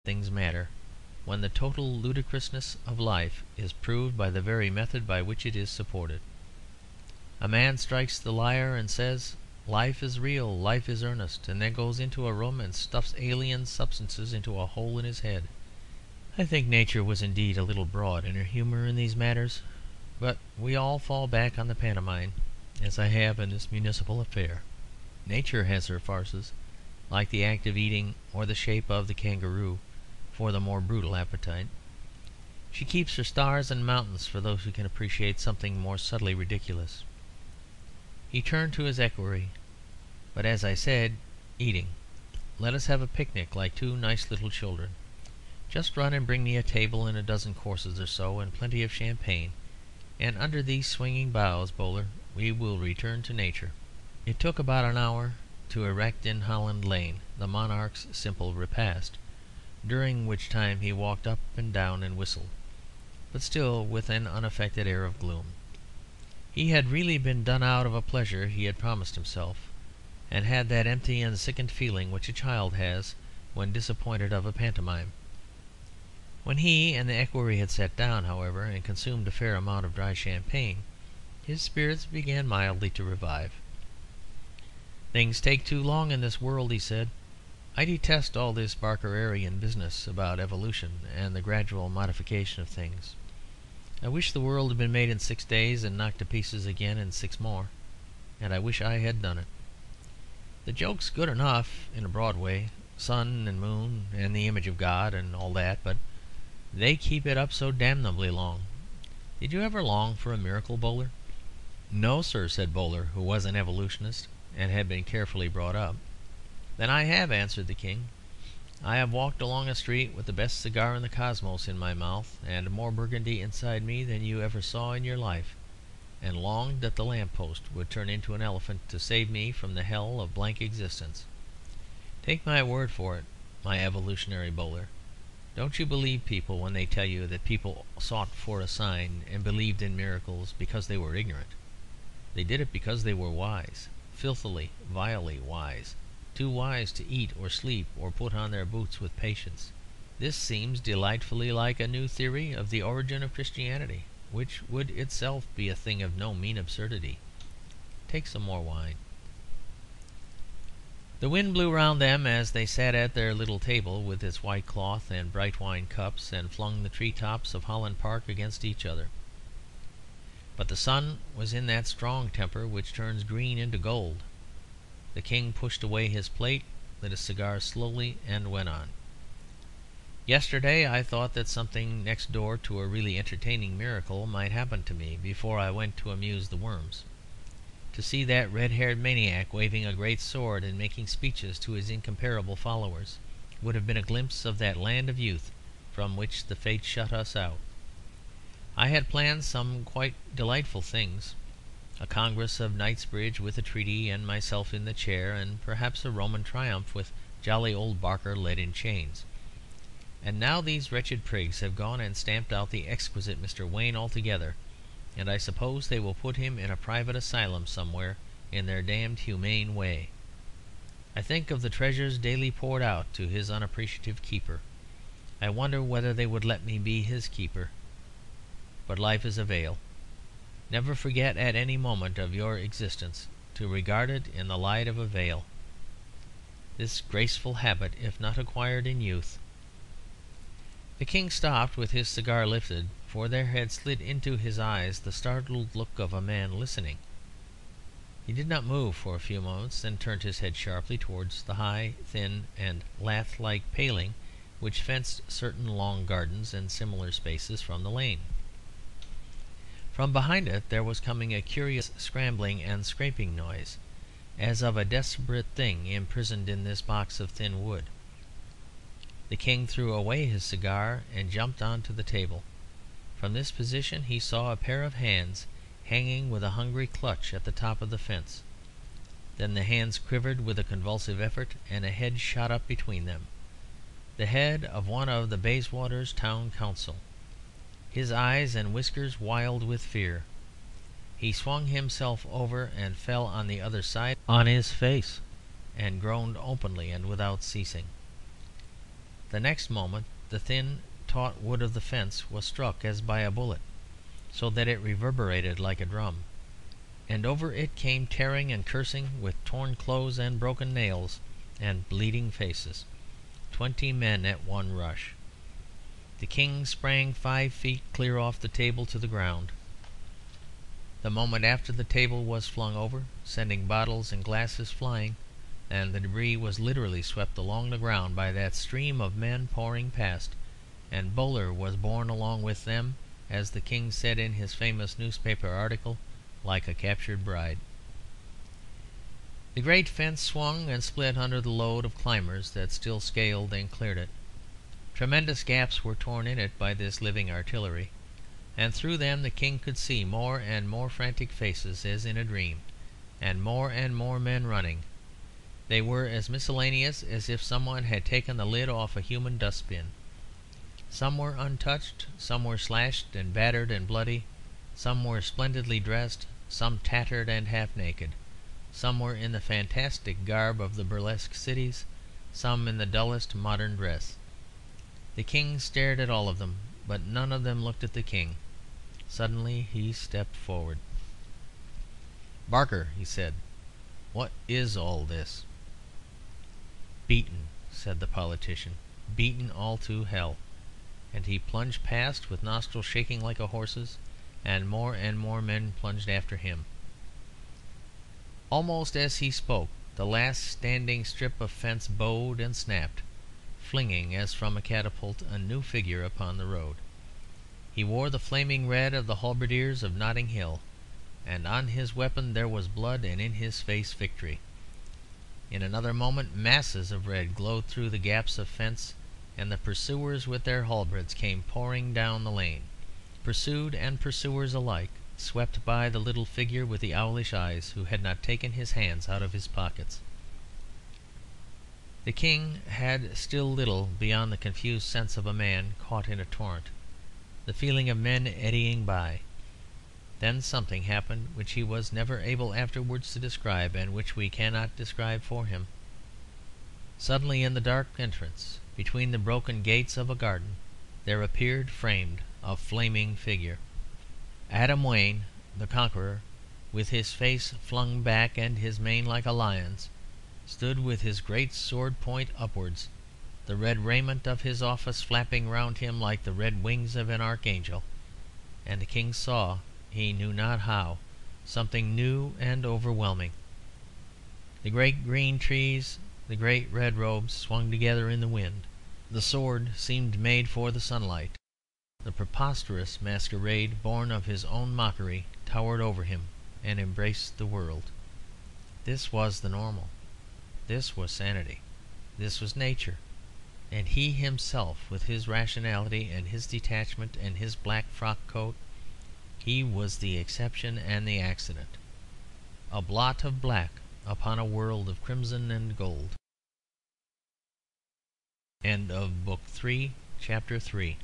things matter, when the total ludicrousness of life is proved by the very method by which it is supported. A man strikes the lyre and says, "Life is real, life is earnest," and then goes into a room and stuffs alien substances into a hole in his head. I think Nature was indeed a little broad in her humour in these matters, but we all fall back on the pantomime, as I have in this municipal affair. Nature has her farces, like the act of eating or the shape of the kangaroo, for the more brutal appetite. She keeps her stars and mountains for those who can appreciate something more subtly ridiculous. He turned to his equerry. "But, as I said, eating. Let us have a picnic like two nice little children. Just run and bring me a table and a dozen courses or so, and plenty of champagne, and under these swinging boughs, Bowler, we will return to Nature." It took about an hour to erect in Holland Lane the monarch's simple repast, during which time he walked up and down and whistled, but still with an unaffected air of gloom. He had really been done out of a pleasure he had promised himself, and had that empty and sickened feeling which a child has when disappointed of a pantomime. When he and the equerry had sat down, however, and consumed a fair amount of dry champagne, his spirits began mildly to revive. "Things take too long in this world," he said. "I detest all this Barkerian business about evolution and the gradual modification of things. I wish the world had been made in 6 days and knocked to pieces again in 6 more, and I wish I had done it. The joke's good enough in a broad way, sun and moon and the image of God and all that, but they keep it up so damnably long. Did you ever long for a miracle, Bowler?" "No, sir," said Bowler, who was an evolutionist and had been carefully brought up. "Then I have," answered the King. "I have walked along a street with the best cigar in the cosmos in my mouth, and more Burgundy inside me than you ever saw in your life, and longed that the lamp post would turn into an elephant to save me from the hell of blank existence. Take my word for it, my evolutionary Bowler, don't you believe people when they tell you that people sought for a sign and believed in miracles because they were ignorant. They did it because they were wise, filthily, vilely wise, too wise to eat or sleep or put on their boots with patience. This seems delightfully like a new theory of the origin of Christianity, which would itself be a thing of no mean absurdity. Take some more wine." The wind blew round them as they sat at their little table with its white cloth and bright wine cups, and flung the tree tops of Holland Park against each other. But the sun was in that strong temper which turns green into gold. The King pushed away his plate, lit a cigar slowly, and went on. "Yesterday I thought that something next door to a really entertaining miracle might happen to me before I went to amuse the worms. To see that red-haired maniac waving a great sword and making speeches to his incomparable followers would have been a glimpse of that land of youth from which the fates shut us out. I had planned some quite delightful things, a Congress of Knightsbridge with a treaty and myself in the chair, and perhaps a Roman triumph with jolly old Barker led in chains. And now these wretched prigs have gone and stamped out the exquisite Mr. Wayne altogether, and I suppose they will put him in a private asylum somewhere in their damned humane way. I think of the treasures daily poured out to his unappreciative keeper. I wonder whether they would let me be his keeper. But life is a veil. Never forget at any moment of your existence to regard it in the light of a veil. This graceful habit, if not acquired in youth." The King stopped with his cigar lifted, for there had slid into his eyes the startled look of a man listening. He did not move for a few moments, then turned his head sharply towards the high, thin, and lath-like paling which fenced certain long gardens and similar spaces from the lane. From behind it there was coming a curious scrambling and scraping noise, as of a desperate thing imprisoned in this box of thin wood. The King threw away his cigar and jumped on to the table. From this position he saw a pair of hands hanging with a hungry clutch at the top of the fence. Then the hands quivered with a convulsive effort, and a head shot up between them, the head of one of the Bayswater's Town Council, his eyes and whiskers wild with fear. He swung himself over and fell on the other side on his face, and groaned openly and without ceasing. The next moment the thin taut wood of the fence was struck as by a bullet, so that it reverberated like a drum, and over it came tearing and cursing, with torn clothes and broken nails and bleeding faces, 20 men at one rush. The King sprang 5 feet clear off the table to the ground. The moment after the table was flung over, sending bottles and glasses flying, and the débris was literally swept along the ground by that stream of men pouring past, and Bowler was borne along with them, as the King said in his famous newspaper article, like a captured bride. The great fence swung and split under the load of climbers that still scaled and cleared it. Tremendous gaps were torn in it by this living artillery, and through them the King could see more and more frantic faces as in a dream, and more men running. They were as miscellaneous as if someone had taken the lid off a human dustbin. Some were untouched, some were slashed and battered and bloody, some were splendidly dressed, some tattered and half naked. Some were in the fantastic garb of the burlesque cities, some in the dullest modern dress. The King stared at all of them, but none of them looked at the King. Suddenly he stepped forward. "Barker," he said, "what is all this?" "Beaten," said the politician, "beaten all to hell." And he plunged past with nostrils shaking like a horse's, and more men plunged after him. Almost as he spoke, the last standing strip of fence bowed and snapped, flinging, as from a catapult, a new figure upon the road. He wore the flaming red of the halberdiers of Notting Hill, and on his weapon there was blood, and in his face victory. In another moment masses of red glowed through the gaps of fence, and the pursuers with their halberds came pouring down the lane. Pursued and pursuers alike swept by the little figure with the owlish eyes, who had not taken his hands out of his pockets. The King had still little beyond the confused sense of a man caught in a torrent, the feeling of men eddying by. Then something happened which he was never able afterwards to describe, and which we cannot describe for him. Suddenly in the dark entrance, between the broken gates of a garden, there appeared, framed, a flaming figure. Adam Wayne, the conqueror, with his face flung back and his mane like a lion's, stood with his great sword point upwards, the red raiment of his office flapping round him like the red wings of an archangel. And the King saw, he knew not how, something new and overwhelming. The great green trees, the great red robes swung together in the wind. The sword seemed made for the sunlight. The preposterous masquerade, born of his own mockery, towered over him and embraced the world. This was the normal. This was sanity. This was nature. And he himself, with his rationality and his detachment and his black frock coat, he was the exception and the accident, a blot of black upon a world of crimson and gold. End of Book 3, Chapter 3.